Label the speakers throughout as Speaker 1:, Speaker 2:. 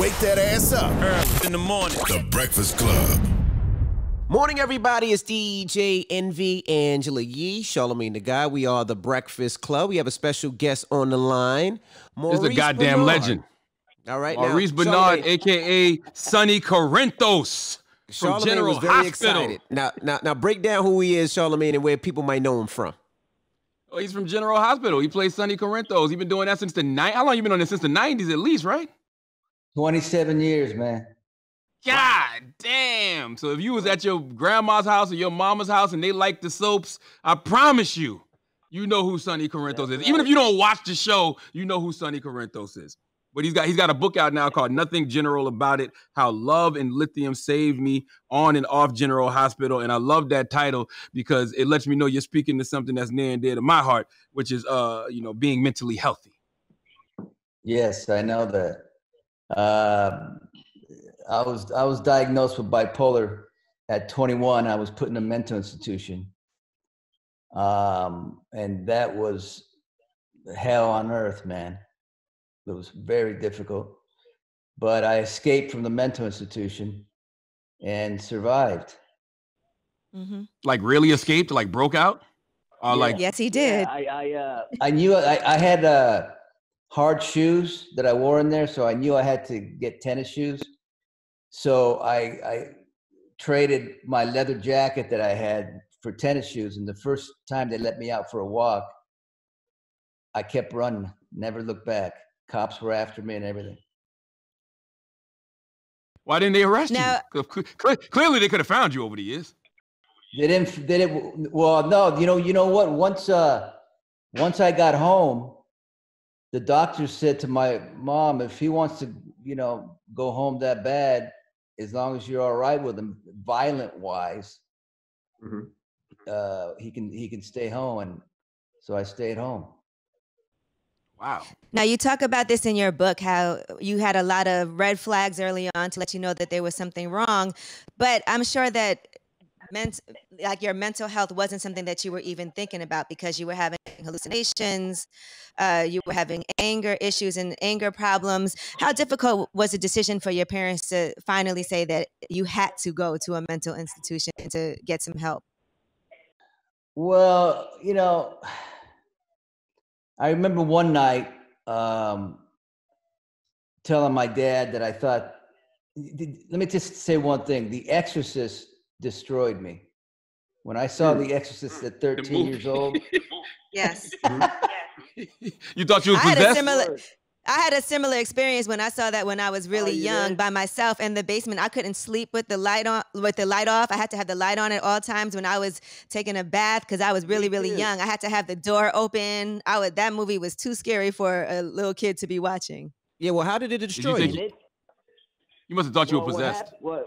Speaker 1: Wake that ass up.
Speaker 2: Early in the morning.
Speaker 1: The Breakfast Club.
Speaker 3: Morning, everybody. It's DJ Envy, Angela Yee, Charlamagne the Guy. We are The Breakfast Club. We have a special guest on the line.
Speaker 2: This is a goddamn
Speaker 3: Benard.
Speaker 2: legend.
Speaker 3: All right,
Speaker 2: Maurice
Speaker 3: now,
Speaker 2: Benard, a.k.a. Sonny Corinthos from
Speaker 3: Charlamagne
Speaker 2: General
Speaker 3: was very
Speaker 2: Hospital.
Speaker 3: excited. Now, break down who he is, Charlamagne, and where people might know him from.
Speaker 2: Oh, he's from General Hospital. He plays Sonny Corinthos. He's been doing that since the 90s. How long you been on this? Since the 90s at least, right?
Speaker 4: 27 years, man.
Speaker 2: God damn. So if you was at your grandma's house or your mama's house and they liked the soaps, I promise you, you know who Sonny Corinthos is. Even if you don't watch the show, you know who Sonny Corinthos is. But he's got a book out now called Nothing General About It, How Love and Lithium Saved Me on and off General Hospital. And I love that title because it lets me know you're speaking to something that's near and dear to my heart, which is being mentally healthy.
Speaker 4: Yes, I know that. I was diagnosed with bipolar at 21. I was put in a mental institution. And that was hell on earth, man. It was very difficult. But I escaped from the mental institution and survived.
Speaker 5: Mm-hmm.
Speaker 2: Like really escaped, like broke out? Or
Speaker 5: Yes, he did.
Speaker 4: Yeah, I knew I had hard shoes that I wore in there, so I knew I had to get tennis shoes. So I traded my leather jacket that I had for tennis shoes. And the first time they let me out for a walk, I kept running, never looked back. Cops were after me and everything.
Speaker 2: Why didn't they arrest you? Clearly they could have found you over the years.
Speaker 4: They didn't. Well, no, you know what? Once I got home, the doctor said to my mom, if he wants to, go home that bad, as long as you're all right with him, violent wise, he can stay home. And so I stayed home.
Speaker 2: Wow.
Speaker 5: Now, you talk about this in your book, how you had a lot of red flags early on to let you know that there was something wrong. But I'm sure that your mental health wasn't something that you were even thinking about because you were having hallucinations, you were having anger issues and anger problems. How difficult was the decision for your parents to finally say that you had to go to a mental institution to get some help?
Speaker 4: Well, I remember one night telling my dad that I thought, let me just say one thing. The Exorcist destroyed me. When I saw The Exorcist at 13 years old.
Speaker 5: Yes.
Speaker 2: You thought you were possessed?
Speaker 5: I had a similar experience when I saw that when I was really young by myself in the basement. I couldn't sleep with the light on, with the light off. I had to have the light on at all times when I was taking a bath because I was really, really young. I had to have the door open. That movie was too scary for a little kid to be watching.
Speaker 3: Yeah, well, how did it destroy you?
Speaker 2: You must have thought you were possessed.
Speaker 4: Well,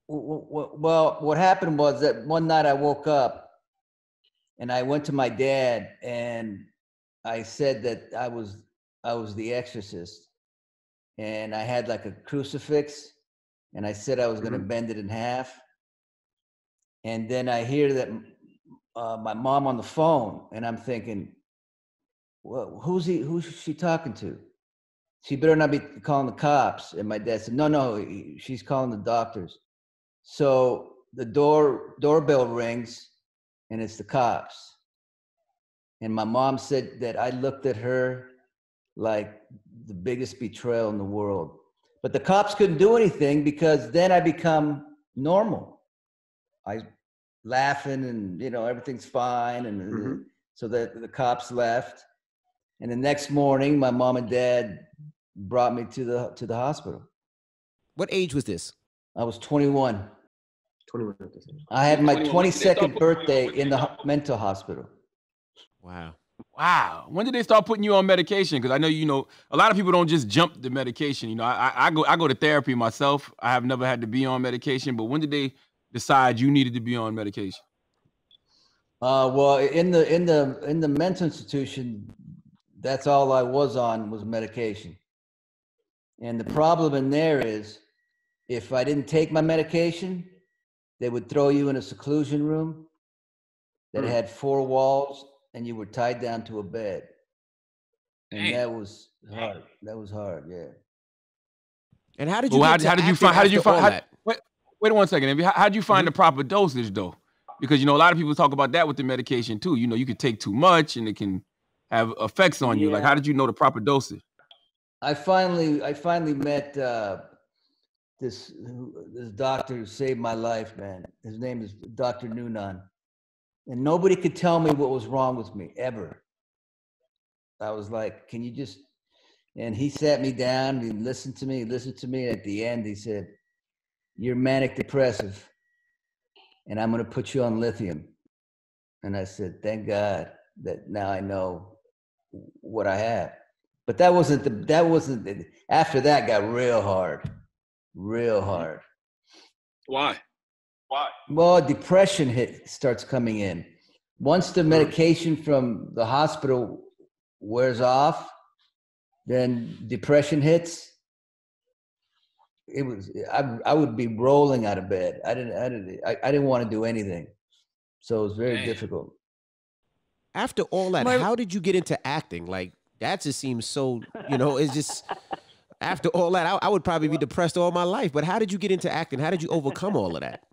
Speaker 4: what happened was that one night I woke up and I went to my dad and I said that I was the Exorcist, and I had like a crucifix, and I said I was going to bend it in half. And then I hear that my mom on the phone, and I'm thinking, well, who's she talking to? She better not be calling the cops. And my dad said, no, she's calling the doctors. So the doorbell rings, and it's the cops. And my mom said that I looked at her like the biggest betrayal in the world. But the cops couldn't do anything because then I become normal. I laughing and everything's fine, and so the cops left. And the next morning, my mom and dad brought me to the hospital.
Speaker 3: What age was this?
Speaker 4: I was 21. 21. I had my 22nd birthday in the mental hospital.
Speaker 2: Wow. When did they start putting you on medication? Because I know, a lot of people don't just jump the medication. I go to therapy myself. I have never had to be on medication. But when did they decide you needed to be on medication?
Speaker 4: Well, in the mental institution, that's all I was on was medication. And the problem in there is, if I didn't take my medication, they would throw you in a seclusion room that had 4 walls, and you were tied down to a bed. And that was hard. That was hard, yeah.
Speaker 3: And how did you?
Speaker 2: Well, how did you find? How did you find?
Speaker 3: that?
Speaker 2: Wait 1 second. How did you find the proper dosage though? Because a lot of people talk about that with the medication too. You could take too much and it can have effects on you. Like, how did you know the proper dosage?
Speaker 4: I finally met this doctor who saved my life, man. His name is Dr. Noonan. And nobody could tell me what was wrong with me, ever. I was like, can you just... And he sat me down, he listened to me. At the end, he said, you're manic depressive, and I'm going to put you on lithium. And I said, thank God that now I know what I have. But that wasn't after that got real hard.
Speaker 2: Why?
Speaker 4: Well, depression starts coming in. Once the medication from the hospital wears off, then depression hits. I would be rolling out of bed. I didn't want to do anything. So it was very difficult.
Speaker 3: After all that, how did you get into acting? Like, that just seems so, it's just, after all that, I would probably be depressed all my life. But how did you get into acting? How did you overcome all of that?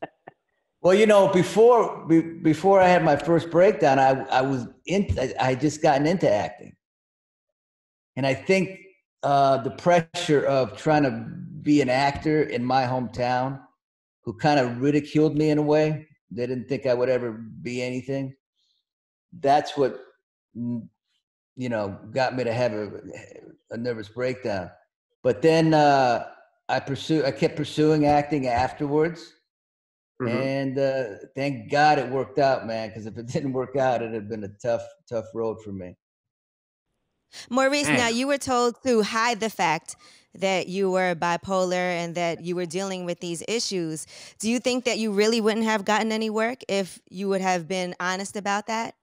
Speaker 4: Well, before I had my first breakdown, I had just gotten into acting. And I think the pressure of trying to be an actor in my hometown, who kind of ridiculed me in a way, they didn't think I would ever be anything. That's what, got me to have a nervous breakdown. But then I kept pursuing acting afterwards. And thank God it worked out, man, because if it didn't work out, it'd have been a tough road for me.
Speaker 5: Maurice, now you were told to hide the fact that you were bipolar and that you were dealing with these issues. Do you think that you really wouldn't have gotten any work if you would have been honest about that?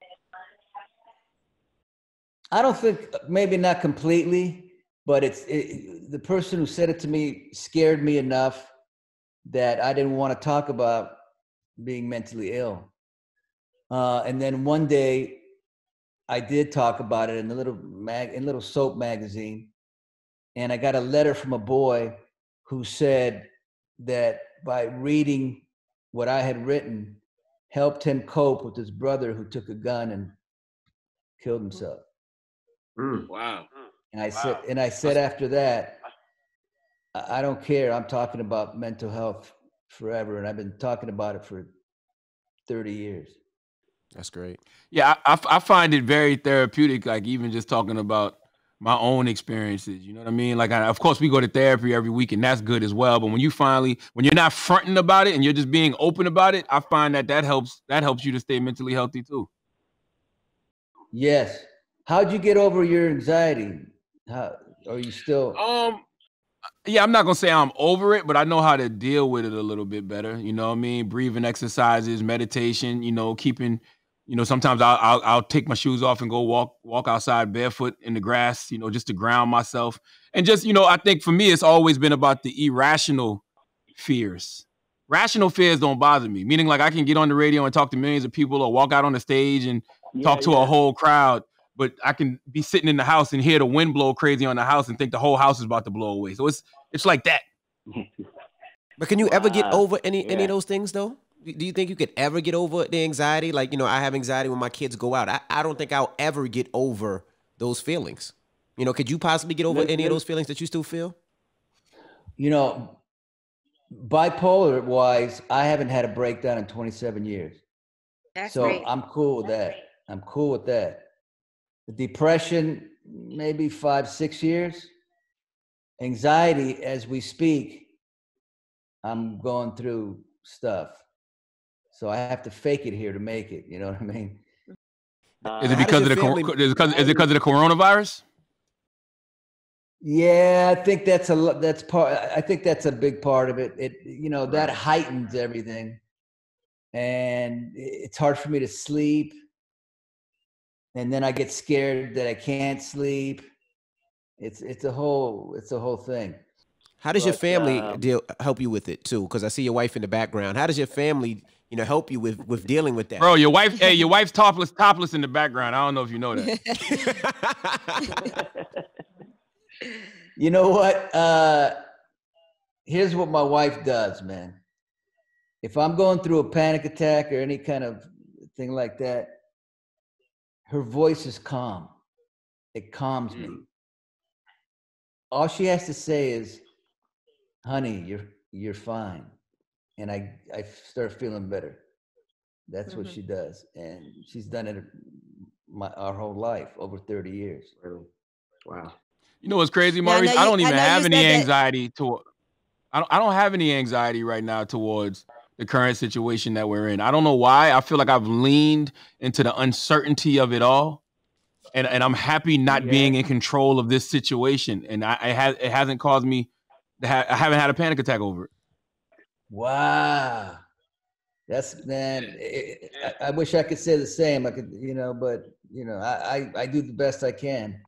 Speaker 4: I don't think, maybe not completely, but the person who said it to me scared me enough that I didn't want to talk about being mentally ill. And then one day I did talk about it in a little soap magazine. And I got a letter from a boy who said that by reading what I had written helped him cope with his brother who took a gun and killed himself.
Speaker 2: Wow.
Speaker 4: And I said after that, I don't care. I'm talking about mental health forever. And I've been talking about it for 30 years.
Speaker 3: That's great.
Speaker 2: Yeah, I find it very therapeutic, like even just talking about my own experiences. You know what I mean? Like, of course, we go to therapy every week, and that's good as well. But when you're not fronting about it and you're just being open about it, I find that helps you to stay mentally healthy too.
Speaker 4: Yes. How'd you get over your anxiety? How are you still?
Speaker 2: Yeah, I'm not gonna say I'm over it, but I know how to deal with it a little bit better. You know what I mean? Breathing exercises, meditation. Keeping. Sometimes I'll take my shoes off and go walk outside barefoot in the grass. Just to ground myself. And just I think for me, it's always been about the irrational fears. Rational fears don't bother me. Meaning, like, I can get on the radio and talk to millions of people, or walk out on the stage and talk to a whole crowd. But I can be sitting in the house and hear the wind blow crazy on the house and think the whole house is about to blow away. So it's like that.
Speaker 3: But can you ever get over any of those things, though? Do you think you could ever get over the anxiety? Like, I have anxiety when my kids go out. I don't think I'll ever get over those feelings. Could you possibly get over any of those feelings that you still feel?
Speaker 4: Bipolar-wise, I haven't had a breakdown in 27 years.
Speaker 5: That's
Speaker 4: so
Speaker 5: great.
Speaker 4: I'm cool with that. The depression, maybe 5-6 years. Anxiety, as we speak, I'm going through stuff. So I have to fake it here to make it. You know what I mean?
Speaker 2: Is it because of the coronavirus?
Speaker 4: Yeah, I think that's I think that's a big part of it. That heightens everything. And it's hard for me to sleep. And then I get scared that I can't sleep. It's a whole thing.
Speaker 3: How does your family help you with it too? Because I see your wife in the background. How does your family, help you with dealing with that?
Speaker 2: Bro, your wife's topless in the background. I don't know if you know that.
Speaker 4: You know what? here's what my wife does, man. If I'm going through a panic attack or any kind of thing like that, her voice is calm. It calms me. All she has to say is, honey, you're fine. And I start feeling better. That's what she does. And she's done it our whole life, over 30 years.
Speaker 6: Wow.
Speaker 2: You know what's crazy, Maurice? I don't even have any anxiety I don't have any anxiety right now towards the current situation that we're in. I don't know why. I feel like I've leaned into the uncertainty of it all. And I'm happy not being in control of this situation. And it hasn't caused me I haven't had a panic attack over it.
Speaker 4: Wow. That's, man, I wish I could say the same. I could, but I do the best I can.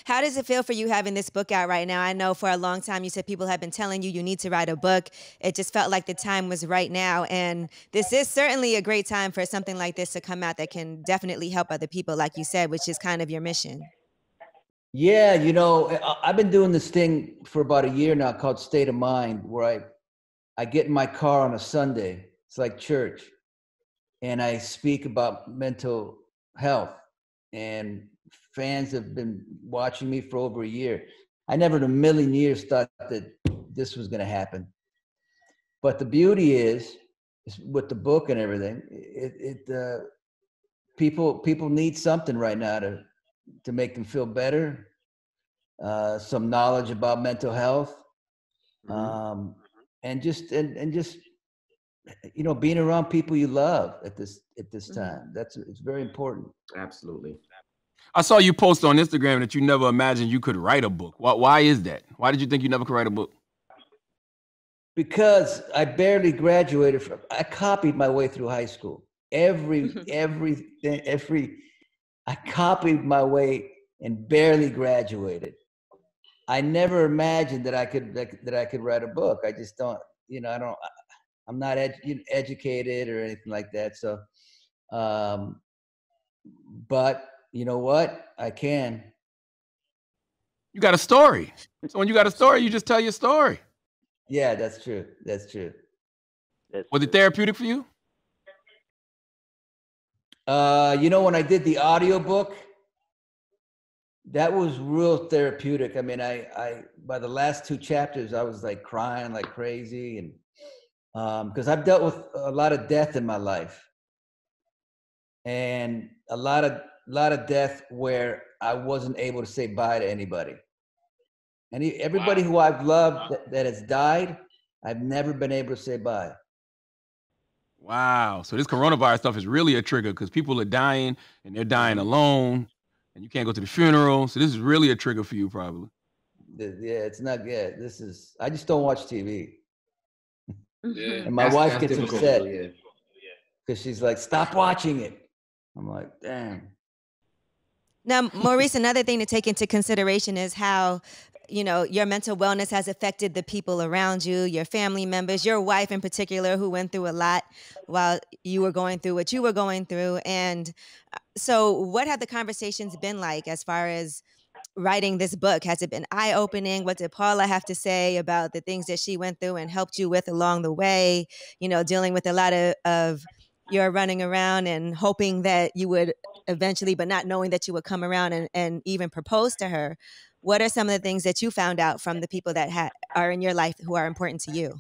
Speaker 5: How does it feel for you having this book out right now? I know for a long time you said people have been telling you need to write a book. It just felt like the time was right now. And this is certainly a great time for something like this to come out that can definitely help other people, like you said, which is kind of your mission.
Speaker 4: Yeah, I've been doing this thing for about a year now called State of Mind, where I get in my car on a Sunday. It's like church. And I speak about mental health. And fans have been watching me for over a year. I never in a million years thought that this was going to happen. But the beauty is with the book and everything, people need something right now to make them feel better. Some knowledge about mental health, and just being around people you love at this time. It's very important.
Speaker 6: Absolutely.
Speaker 2: I saw you post on Instagram that you never imagined you could write a book. Why is that? Why did you think you never could write a book?
Speaker 4: Because I barely graduated I copied my way through high school. I copied my way and barely graduated. I never imagined that I could write a book. I just don't, I'm not educated or anything like that. So, but you know what? I can.
Speaker 2: You got a story. So when you got a story, you just tell your story.
Speaker 4: Yeah, that's true. That's true.
Speaker 2: Was it therapeutic for you?
Speaker 4: When I did the audiobook, that was real therapeutic. I mean, I by the last 2 chapters, I was like crying like crazy, and because I've dealt with a lot of death in my life, and a lot of death where I wasn't able to say bye to anybody. And everybody who I've loved that has died, I've never been able to say bye.
Speaker 2: Wow. So this coronavirus stuff is really a trigger because people are dying and they're dying alone and you can't go to the funeral. So this is really a trigger for you probably.
Speaker 4: Yeah, it's not good. I just don't watch TV.
Speaker 6: Yeah.
Speaker 4: And my wife gets upset because she's like, stop watching it. I'm like, damn.
Speaker 5: Now, Maurice, another thing to take into consideration is how, your mental wellness has affected the people around you, your family members, your wife in particular, who went through a lot while you were going through what you were going through. And so what have the conversations been like as far as writing this book? Has it been eye-opening? What did Paula have to say about the things that she went through and helped you with along the way? Dealing with a lot of your running around and hoping that you would eventually, but not knowing that you would come around and even propose to her. What are some of the things that you found out from the people that are in your life who are important to you?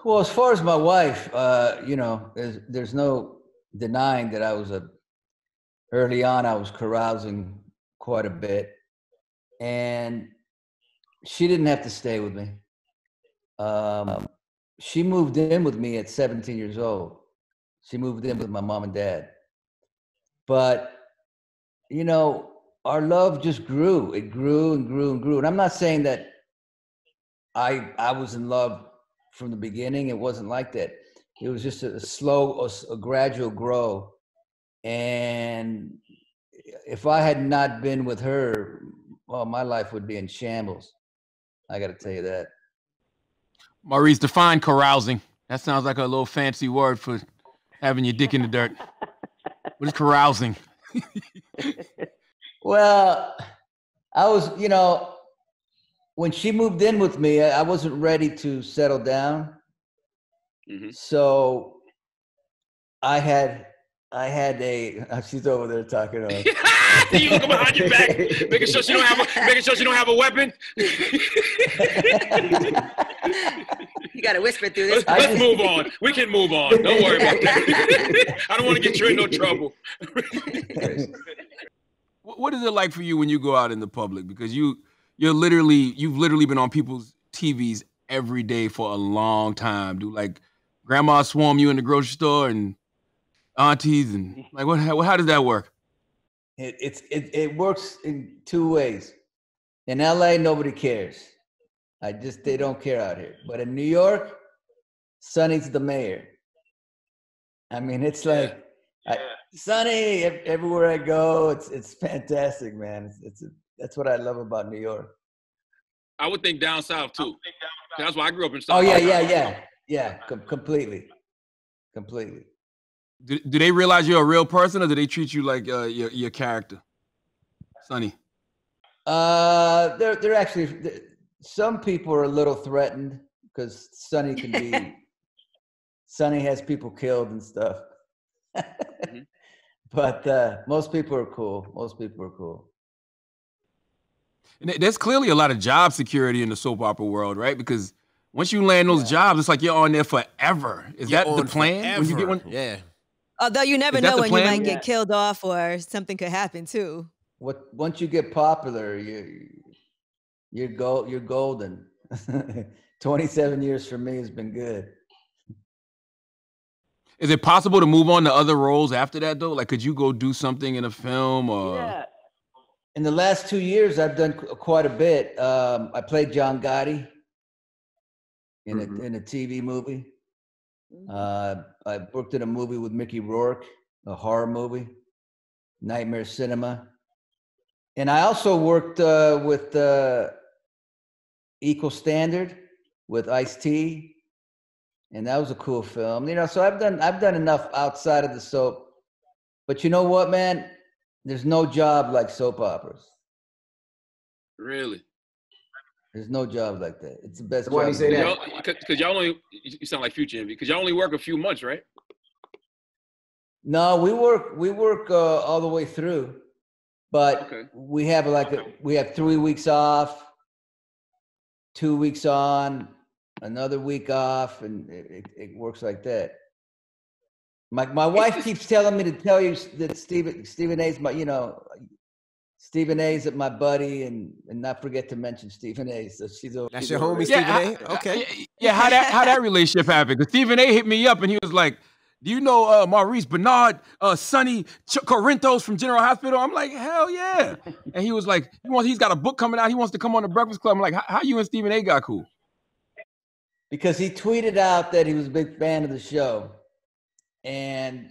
Speaker 4: Well, as far as my wife, there's no denying that early on, I was carousing quite a bit, and she didn't have to stay with me. She moved in with me at 17 years old. She moved in with my mom and dad. But, our love just grew. It grew and grew and grew. And I'm not saying that I was in love from the beginning. It wasn't like that. It was just a gradual grow. And if I had not been with her, well, my life would be in shambles. I got to tell you that.
Speaker 2: Maurice, define carousing. That sounds like a little fancy word for having your dick in the dirt. What is carousing?
Speaker 4: Well, I was, when she moved in with me, I wasn't ready to settle down.
Speaker 7: Mm-hmm.
Speaker 4: So I had she's over there talking to us.
Speaker 7: You looking behind your back, making sure she don't have a weapon.
Speaker 5: You got to whisper through this.
Speaker 7: Let's move on. We can move on. Don't worry about that. I don't want to get you in no trouble.
Speaker 2: What is it like for you when you go out in the public? Because you've literally been on people's TVs every day for a long time. Do like grandma swarm you in the grocery store and aunties and like how does that work?
Speaker 4: It works in two ways. In LA, nobody cares. They don't care out here. But in New York, Sonny's the mayor. I mean, it's like Sonny everywhere I go. It's fantastic, man. That's what I love about New York.
Speaker 7: I would think down south too. That's why I grew up in South.
Speaker 4: Oh yeah. Completely.
Speaker 2: Do they realize you're a real person, or do they treat you like your character, Sonny?
Speaker 4: They're actually. Some people are a little threatened because Sonny has people killed and stuff.
Speaker 7: Mm-hmm.
Speaker 4: But most people are cool.
Speaker 2: And there's clearly a lot of job security in the soap opera world, right? Because once you land those jobs, it's like you're on there forever. Is that the plan? When you get one?
Speaker 3: Yeah.
Speaker 5: Although you never know when you might get killed off or something could happen too.
Speaker 4: Once you get popular, you're golden. 27 years for me has been good.
Speaker 2: Is it possible to move on to other roles after that though? Like, could you go do something in a film or?
Speaker 4: Yeah. In the last 2 years, I've done quite a bit. I played John Gotti in a TV movie. I worked in a movie with Mickey Rourke, a horror movie, Nightmare Cinema. And I also worked with Equal Standard with Ice-T, and that was a cool film. So I've done enough outside of the soap. But you know what, man? There's no job like soap operas.
Speaker 7: Really?
Speaker 4: There's no job like that. It's the best
Speaker 6: Why do
Speaker 4: job.
Speaker 6: you say that?
Speaker 7: Because y'all only, you sound like Future Envy, because y'all only work a few months, right?
Speaker 4: No, we work all the way through, but we have 3 weeks off, 2 weeks on, another week off, and it works like that. My wife keeps telling me to tell you that Stephen A's Stephen A's my buddy, and not forget to mention Stephen A. So
Speaker 3: that's your homie, Stephen A. Okay.
Speaker 2: Yeah, how that relationship happened? Because Stephen A hit me up and he was like, "Do you know Maurice, Benard, Sonny Corinthos from General Hospital?" I'm like, "Hell yeah!" And he was like, "He's got a book coming out. He wants to come on the Breakfast Club." I'm like, "How you and Stephen A got cool?"
Speaker 4: Because he tweeted out that he was a big fan of the show, and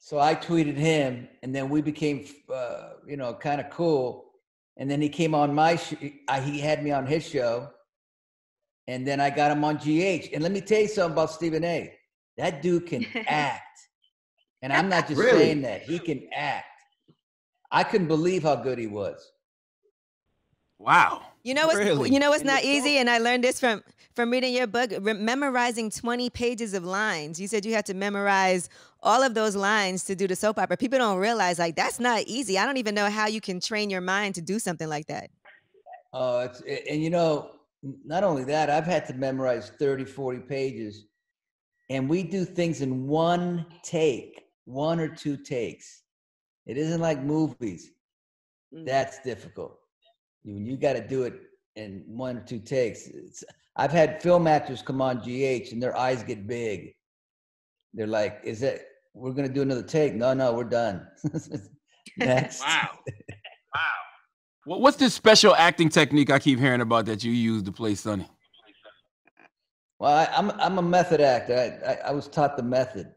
Speaker 4: so I tweeted him, and then we became, kind of cool. And then he came on my show. He had me on his show, and then I got him on GH. And let me tell you something about Stephen A. That dude can act, and I'm not just saying that. He can act. I couldn't believe how good he was.
Speaker 2: Wow.
Speaker 5: You know what's not easy, and I learned this from reading your book, memorizing 20 pages of lines. You said you had to memorize all of those lines to do the soap opera. People don't realize, like, that's not easy. I don't even know how you can train your mind to do something like that.
Speaker 4: Not only that, I've had to memorize 30, 40 pages, and we do things in one take, 1 or 2 takes. It isn't like movies. That's difficult. You got to do it in 1 or 2 takes. I've had film actors come on GH and their eyes get big. They're like, we're going to do another take? No, we're done. Next.
Speaker 7: Wow.
Speaker 2: What's this special acting technique I keep hearing about that you use to play Sonny?
Speaker 4: Well, I'm a method actor. I was taught the method.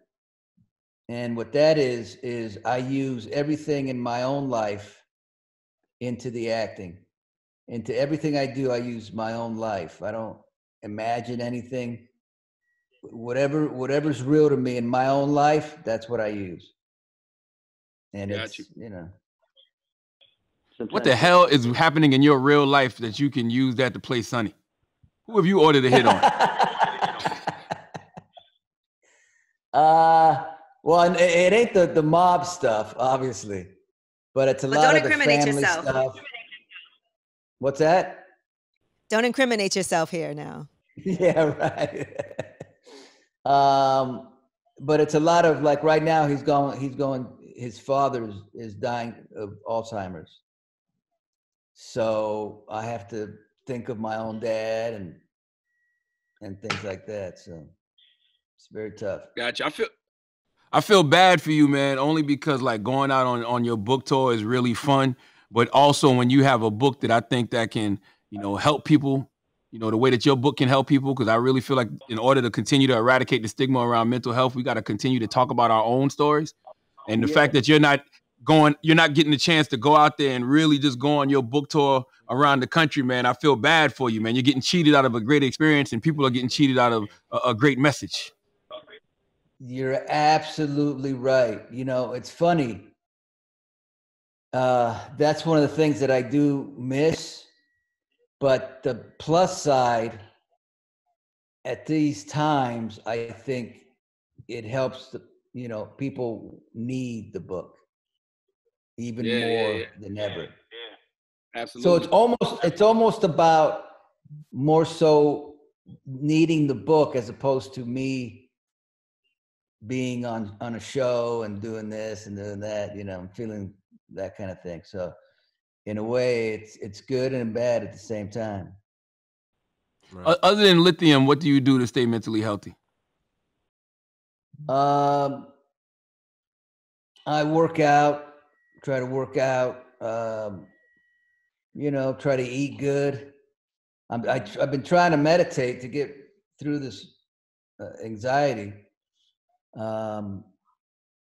Speaker 4: And what that is I use everything in my own life into the acting. Into everything I do, I use my own life. I don't imagine anything. Whatever's real to me in my own life, that's what I use. And
Speaker 2: What the hell is happening in your real life that you can use that to play Sonny? Who have you ordered a hit on?
Speaker 4: Well, it ain't the mob stuff, obviously, but it's a lot of the family stuff. What's that?
Speaker 5: Don't incriminate yourself here now.
Speaker 4: Yeah, right. But it's a lot of like right now he's going. His father is dying of Alzheimer's, so I have to think of my own dad and things like that. So it's very tough.
Speaker 7: Gotcha.
Speaker 2: I feel bad for you, man, only because like going out on your book tour is really fun, but also when you have a book that I think that can, help people, the way that your book can help people, because I really feel like in order to continue to eradicate the stigma around mental health, we got to continue to talk about our own stories. And the fact that you're not getting the chance to go out there and really just go on your book tour around the country, man, I feel bad for you, man. You're getting cheated out of a great experience and people are getting cheated out of a great message.
Speaker 4: You're absolutely right. It's funny. That's one of the things that I do miss. But the plus side, at these times, I think it helps people need the book even more than ever.
Speaker 7: Yeah. Absolutely.
Speaker 4: So it's almost about more so needing the book as opposed to me being on a show and doing this and doing that, I'm feeling that kind of thing. So in a way it's good and bad at the same time.
Speaker 2: Right. Other than lithium, what do you do to stay mentally healthy?
Speaker 4: I work out, try to work out, try to eat good. I've been trying to meditate to get through this anxiety. I'm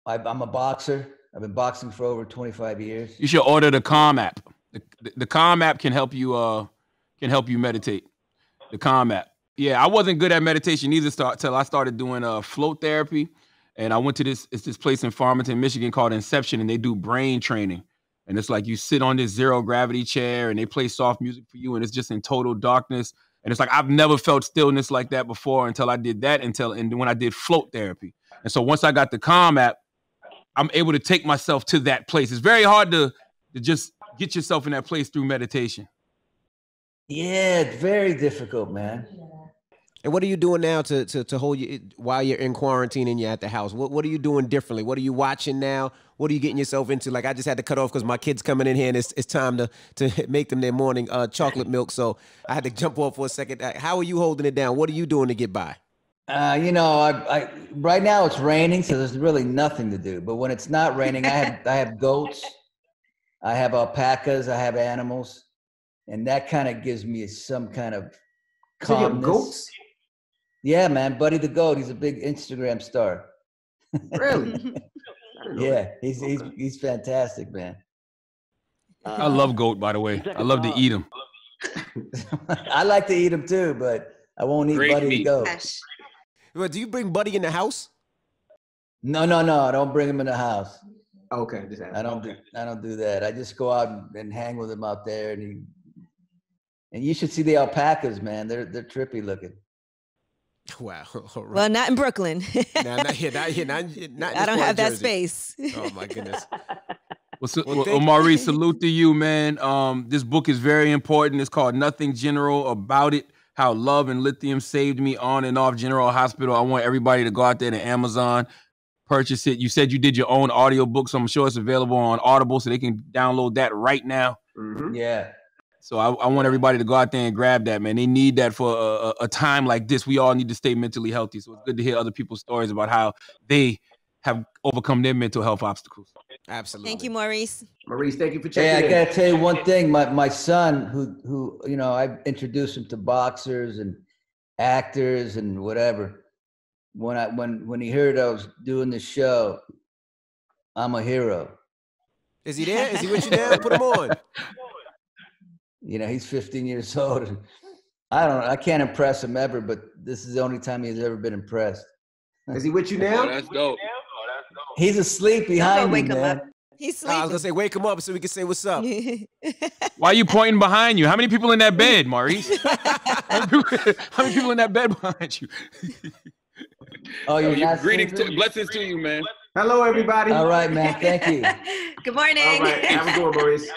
Speaker 4: a boxer. I've been boxing for over 25 years.
Speaker 2: You should order the Calm app. The Calm app can help you meditate. The Calm app. Yeah, I wasn't good at meditation either till I started doing float therapy, and I went to this place in Farmington, Michigan called Inception, and they do brain training. And it's like you sit on this zero gravity chair and they play soft music for you, and it's just in total darkness. And it's like I've never felt stillness like that before until I did that, and when I did float therapy. And so once I got the Calm app, I'm able to take myself to that place. It's very hard to just get yourself in that place through meditation.
Speaker 4: Yeah, it's very difficult, man.
Speaker 3: And what are you doing now to hold you while you're in quarantine and you're at the house? What are you doing differently? What are you watching now? What are you getting yourself into? Like I just had to cut off because my kid's coming in here and it's time to make them their morning chocolate milk. So I had to jump off for a second. How are you holding it down? What are you doing to get by?
Speaker 4: I right now it's raining, so there's really nothing to do. But when it's not raining, I have goats, I have alpacas, I have animals, and that kind of gives me some kind of calmness.
Speaker 6: So you have goats?
Speaker 4: Yeah, man, Buddy the goat. He's a big Instagram star.
Speaker 6: Really?
Speaker 4: Yeah, he's fantastic, man.
Speaker 2: I love goat, by the way. I love to eat them.
Speaker 4: I like to eat them too, but I won't eat Buddy the goat.
Speaker 3: Well, do you bring Buddy in the house?
Speaker 4: No, I don't bring him in the house.
Speaker 6: Okay,
Speaker 4: I don't do that. I just go out and hang with him out there, and you should see the alpacas, man. They're trippy looking.
Speaker 3: Wow. Right.
Speaker 5: Well, not in Brooklyn.
Speaker 3: Not here.
Speaker 5: I don't have that space.
Speaker 3: Oh my goodness.
Speaker 2: Well, Maurice, salute to you, man. This book is very important. It's called Nothing General About It: How Love and Lithium Saved Me On and Off General Hospital. I want everybody to go out there to Amazon, purchase it. You said you did your own audiobook, so I'm sure it's available on Audible, so they can download that right now.
Speaker 6: Mm-hmm.
Speaker 4: Yeah.
Speaker 2: So I want everybody to go out there and grab that, man. They need that for a time like this. We all need to stay mentally healthy. So it's good to hear other people's stories about how they have overcome their mental health obstacles.
Speaker 3: Absolutely.
Speaker 5: Thank you, Maurice.
Speaker 6: Maurice, thank you for checking in.
Speaker 4: Hey, I gotta tell you one thing. My son, who I introduced him to boxers and actors and whatever. When he heard I was doing this show, I'm a hero.
Speaker 3: Is he there? Is he with you now? Put him on.
Speaker 4: He's 15 years old. And I can't impress him ever, but this is the only time he's ever been impressed.
Speaker 6: Is he with you now?
Speaker 7: Oh, that's dope.
Speaker 4: He's asleep behind me,
Speaker 5: wake him
Speaker 4: man.
Speaker 5: up. He's
Speaker 3: I was
Speaker 5: sleeping.
Speaker 3: gonna say, wake him up so we can say what's up.
Speaker 2: Why are you pointing behind you? How many people in that bed, Maurice? How many people in that bed behind you?
Speaker 4: Oh, you're not
Speaker 7: Greetings,
Speaker 4: sleeping?
Speaker 7: blessings to you, man.
Speaker 6: Hello, everybody.
Speaker 4: All right, man. Thank you.
Speaker 5: Good morning.
Speaker 6: All right. Have a good one, Maurice.